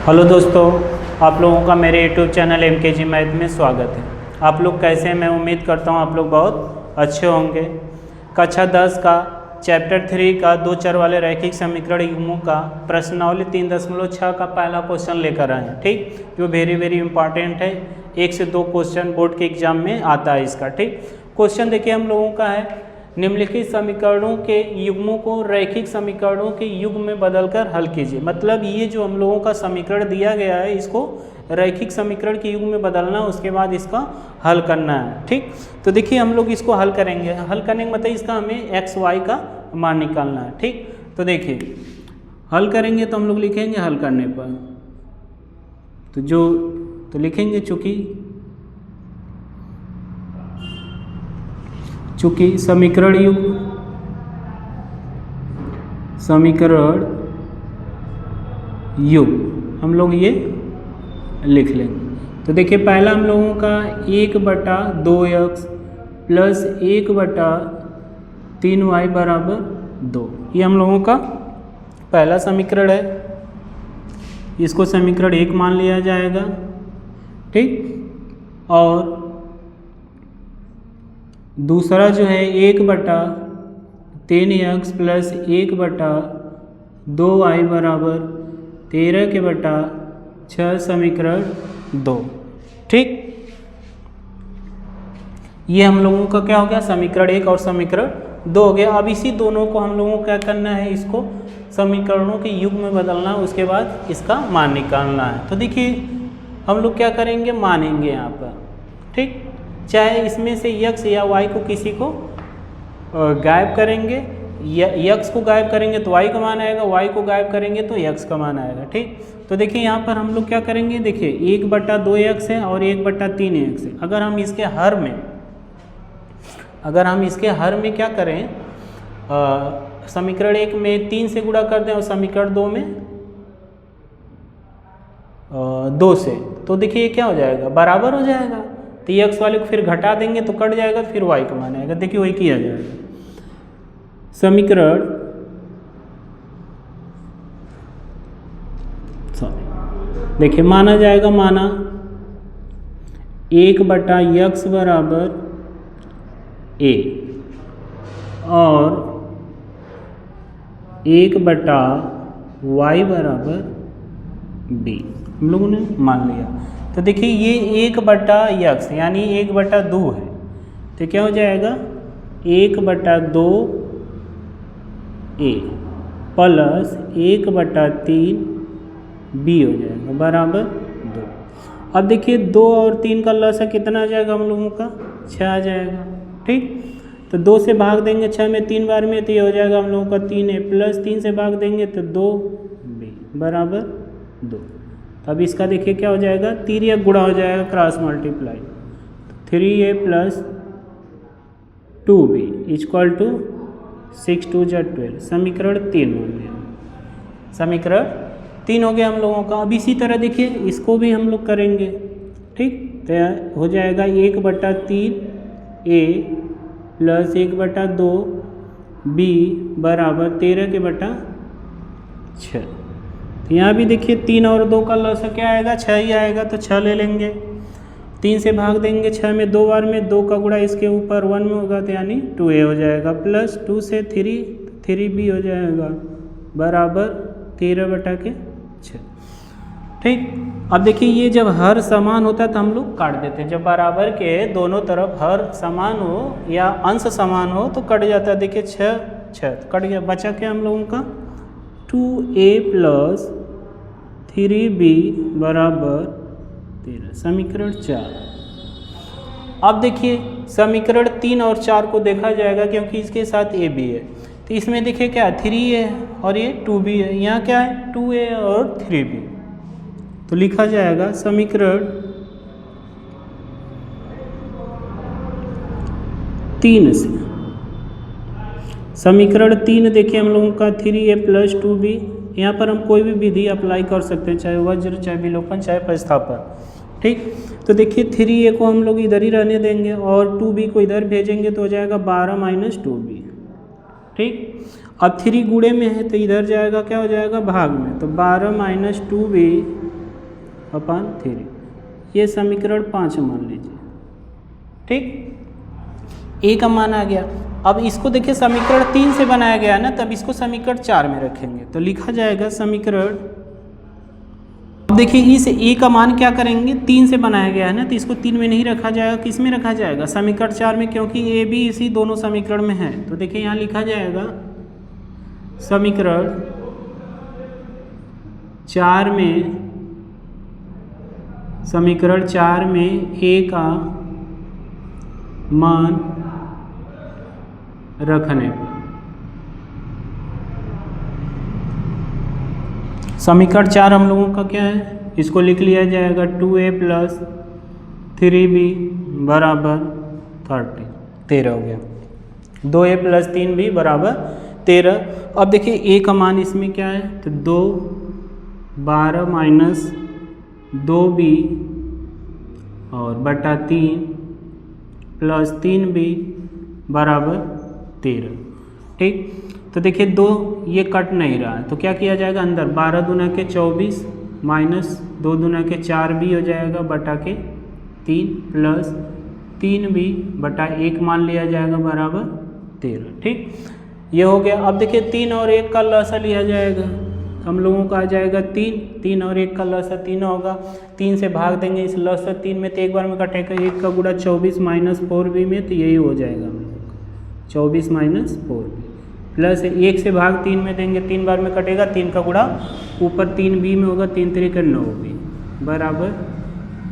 Hello दोस्तों, आप लोगों का मेरे यूट्यूब चैनल MKG मैथ में स्वागत है। आप लोग कैसे हैं? मैं उम्मीद करता हूं आप लोग बहुत अच्छे होंगे। कक्षा 10 का चैप्टर 3 का दो चर वाले रैखिक समीकरण युग्मों का प्रश्नावली 3.6 का पहला क्वेश्चन लेकर आए हैं। ठीक, जो वेरी इंपॉर्टेंट है। 1 से 2 क्वेश्चन बोर्ड के एग्जाम में आता है इसका। ठीक, क्वेश्चन देखिए हम लोगों का है, निम्नलिखित समीकरणों के युग्मों को रैखिक समीकरणों के युग्म में बदलकर हल कीजिए। मतलब ये जो हम लोगों का समीकरण दिया गया है, इसको रैखिक समीकरण के युग्म में बदलना, उसके बाद इसका हल करना है। ठीक, तो देखिए हम लोग इसको हल करेंगे। हल करने का मतलब इसका हमें एक्स वाई का मान निकालना है। ठीक, तो देखिए हल करेंगे तो हम लोग लिखेंगे हल करने पर तो लिखेंगे चूँकि समीकरण युग्म हम लोग ये लिख लेंगे। तो देखिए पहला हम लोगों का 1/2x प्लस 1/3y बराबर 2, ये हम लोगों का पहला समीकरण है। इसको समीकरण 1 मान लिया जाएगा। ठीक, और दूसरा जो है 1/3x प्लस 1/2y बराबर 13/6 समीकरण 2। ठीक, ये हम लोगों का क्या हो गया, समीकरण 1 और समीकरण 2 हो गया। अब इसी दोनों को हम लोगों को क्या करना है, इसको समीकरणों के युग्म में बदलना है, उसके बाद इसका मान निकालना है। तो देखिए हम लोग क्या करेंगे, मानेंगे यहाँ पर। ठीक, चाहे इसमें से x या y को किसी को गायब करेंगे, या x को गायब करेंगे तो y का मान आएगा, y को गायब करेंगे तो x का मान आएगा। ठीक, तो देखिए यहाँ पर हम लोग क्या करेंगे, देखिए 1/2x है और 1/3x है। अगर हम इसके हर में क्या करें, समीकरण 1 में 3 से गुणा कर दें और समीकरण 2 में 2 से, तो देखिए ये क्या हो जाएगा, बराबर हो जाएगा। तो x वाले को फिर घटा देंगे तो कट जाएगा, फिर y का मान आएगा। देखिए वही किया जाएगा। समीकरण देखिए माना जाएगा, माना 1/x बराबर a और 1/y बराबर b, हम लोगों ने मान लिया। तो देखिए ये 1/x यानी 1/2 है, तो क्या हो जाएगा 1/2a प्लस 1/3b हो जाएगा बराबर 2। अब देखिए 2 और 3 का लसा कितना आ जाएगा, हम लोगों का 6 आ जाएगा। ठीक, तो 2 से भाग देंगे 6 में 3 बार में, तो ये हो जाएगा हम लोगों का 3a प्लस 3 से भाग देंगे तो 2b बराबर 2। अब इसका देखिए क्या हो जाएगा, 3 गुणा हो जाएगा, cross multiply, 3a plus 2b equal to 6 2 जा 12, समीकरण 3 हो गया। समीकरण 3 हो गया हम लोगों का। अब इसी तरह देखिए इसको भी हम लोग करेंगे। ठीक, तो हो जाएगा 1/3a प्लस 1/2b बराबर 13/6। तो यहाँ भी देखिए 3 और 2 का लसा क्या आएगा, 6 ही आएगा, तो 6 ले लेंगे। 3 से भाग देंगे 6 में 2 बार में, 2 का गुणा इसके ऊपर 1 में होगा, तो यानी 2a हो जाएगा, प्लस 2 से 3b हो जाएगा बराबर 13/6। ठीक, अब देखिए ये जब हर समान होता है तो हम लोग काट देते हैं। जब बराबर के दोनों तरफ हर समान हो या अंश समान हो तो कट जाता है। देखिए 6 कट गया, बचा क्या हम लोगों का 2a प्लस 3b बराबर 13, समीकरण 4। अब देखिए समीकरण 3 और 4 को देखा जाएगा, क्योंकि इसके साथ a भी है, तो इसमें देखिए क्या 3a है और ये 2b है, यहाँ क्या है 2a और 3b, तो लिखा जाएगा समीकरण 3 से। समीकरण 3 देखिए हम लोगों का 3a प्लस 2b, यहाँ पर हम कोई भी विधि अप्लाई कर सकते हैं, चाहे वज्र, चाहे विलोपन, चाहे प्रतिस्थापन। ठीक, तो देखिए 3a को हम लोग इधर ही रहने देंगे और 2b को इधर भेजेंगे तो हो जाएगा 12 माइनस 2b। ठीक, अब 3 गुणे में है तो इधर जाएगा, क्या हो जाएगा भाग में, तो 12 माइनस 2b अपॉन 3, ये समीकरण 5 मान लीजिए। ठीक, ए का मान आ गया। अब इसको देखिए समीकरण 3 से बनाया गया है ना, तब इसको समीकरण 4 में रखेंगे तो लिखा जाएगा समीकरण। अब देखिए इस ए का मान क्या करेंगे, 3 से बनाया गया है ना, तो इसको 3 में नहीं रखा जाएगा, किस में रखा जाएगा, समीकरण 4 में, क्योंकि ए बी इसी दोनों समीकरण में है। तो देखिए यहाँ लिखा जाएगा समीकरण 4 में, समीकरण 4 में ए का मान रखने पर, समीकरण 4 हम लोगों का क्या है, इसको लिख लिया जाएगा 2a + 3b बराबर 13 हो गया, 2a + 3b बराबर 13। अब देखिए a का मान इसमें क्या है, तो 2 12 माइनस 2b और बटा 3 प्लस 3b बराबर 13। ठीक, तो देखिए 2 ये कट नहीं रहा है, तो क्या किया जाएगा, अंदर 12 दूना के 24 माइनस 2 दूना के 4b हो जाएगा बटा के 3 प्लस 3b बटा 1 मान लिया जाएगा बराबर 13। ठीक, ये हो गया। अब देखिए 3 और 1 का लसा लिया जाएगा, हम लोगों का आ जाएगा 3 और 1 का लसा 3 होगा, 3 से भाग देंगे इस लसा 3 में, तो एक बार में कटेगा, 1 का गुणा 24 माइनस 4b में, तो यही हो जाएगा हम लोग का 24 माइनस 4b प्लस 1 से भाग 3 में देंगे, 3 बार में कटेगा, 3 का गुणा ऊपर 3b में होगा, 3 3 का 9b बराबर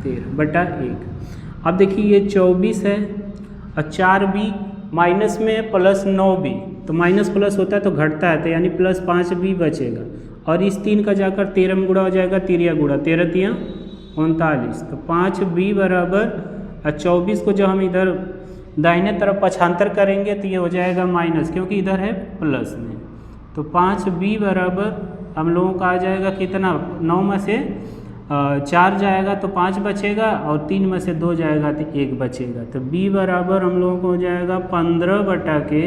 13 बटा 1। अब देखिए ये 24 है और 4b माइनस में प्लस 9b, तो माइनस प्लस होता है तो घटता है, तो यानी प्लस 5b बचेगा, और इस 3 का जाकर 13 में गुणा हो जाएगा, 3 गुणा 13 3 39, तो 5b बराबर, और 24 को जो हम इधर दाहिने तरफ पक्षांतर करेंगे तो ये हो जाएगा माइनस, क्योंकि इधर है प्लस में, तो 5b बराबर हम लोगों का आ जाएगा कितना, 9 में से 4 जाएगा तो 5 बचेगा, और 3 में से 2 जाएगा तो 1 बचेगा, तो b बराबर हम लोगों को हो जाएगा 15 बटा के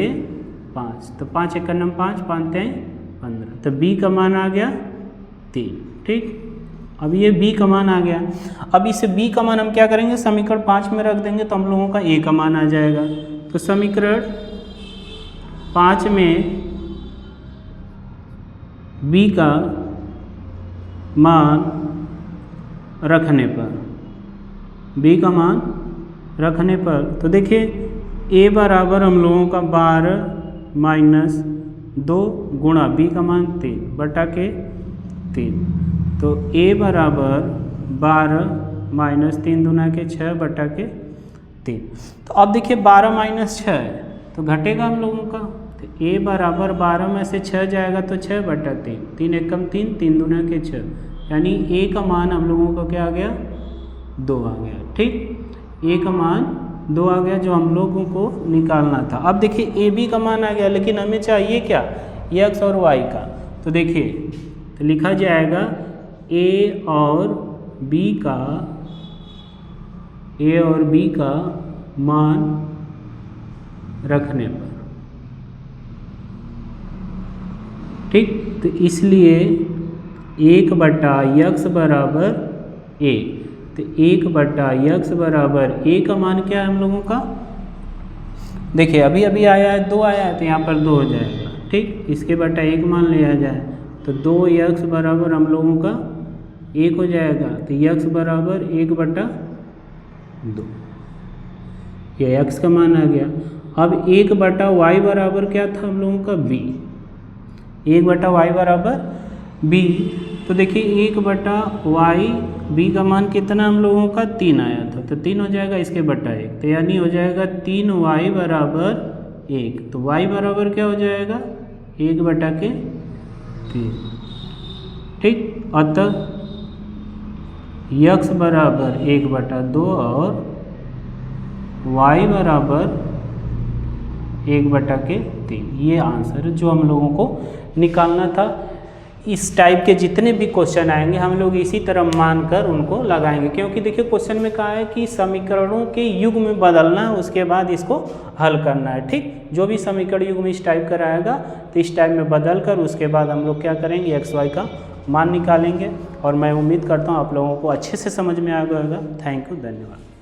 5, तो 5 1 5 5 3 15, तो b का मान आ गया 3। ठीक, अब ये b का मान आ गया। अब इस b का मान हम क्या करेंगे, समीकरण 5 में रख देंगे, तो हम लोगों का a का मान आ जाएगा। तो समीकरण 5 में b का मान रखने पर, b का मान रखने पर, तो देखिए a बराबर हम लोगों का 12 माइनस 2 गुणा b का मान 3 बटा के 3, तो a बराबर 12 माइनस 3 दूना के 6 बटा के 3। तो अब देखिए 12 माइनस 6 तो घटेगा हम लोगों का, तो a बराबर 12 में से 6 जाएगा तो 6 बटा 3, 3 1 3 3 दूना के 6, यानी a का मान हम लोगों का क्या आ गया, 2 आ गया। ठीक, a का मान 2 आ गया जो हम लोगों को निकालना था। अब देखिए ab का मान आ गया, लेकिन हमें चाहिए क्या, x और y का, तो देखिए तो लिखा जाएगा a और b का मान रखने पर। ठीक, तो इसलिए 1 बटा x बराबर a, तो 1 बटा x बराबर a का मान क्या है हम लोगों का, देखिए अभी अभी आया है 2 आया है, तो यहाँ पर 2 हो जाएगा। ठीक, इसके बटा 1 मान लिया जाए तो 2x बराबर हम लोगों का 1 हो जाएगा, तो x बराबर 1 बटा 2, ये x का मान आ गया। अब 1 बटा y बराबर क्या था हम लोगों का b, 1 बटा y बराबर b, तो देखिए 1 बटा y b का मान कितना हम लोगों का 3 आया था, तो 3 हो जाएगा इसके बटा 1, तो यानी हो जाएगा 3y बराबर 1, तो y बराबर क्या हो जाएगा 1 बटा के 3। ठीक, अतः x बराबर 1 बटा 2 और y बराबर 1 बटा के 3, ये आंसर जो हम लोगों को निकालना था। इस टाइप के जितने भी क्वेश्चन आएंगे हम लोग इसी तरह मानकर उनको लगाएंगे, क्योंकि देखिए क्वेश्चन में कहा है कि समीकरणों के युग में बदलना है, उसके बाद इसको हल करना है। ठीक, जो भी समीकरण युग में इस टाइप का आएगा तो इस टाइप में बदल कर उसके बाद हम लोग क्या करेंगे, एक्स वाई का मान निकालेंगे। और मैं उम्मीद करता हूँ आप लोगों को अच्छे से समझ में आ गया होगा। थैंक यू, धन्यवाद।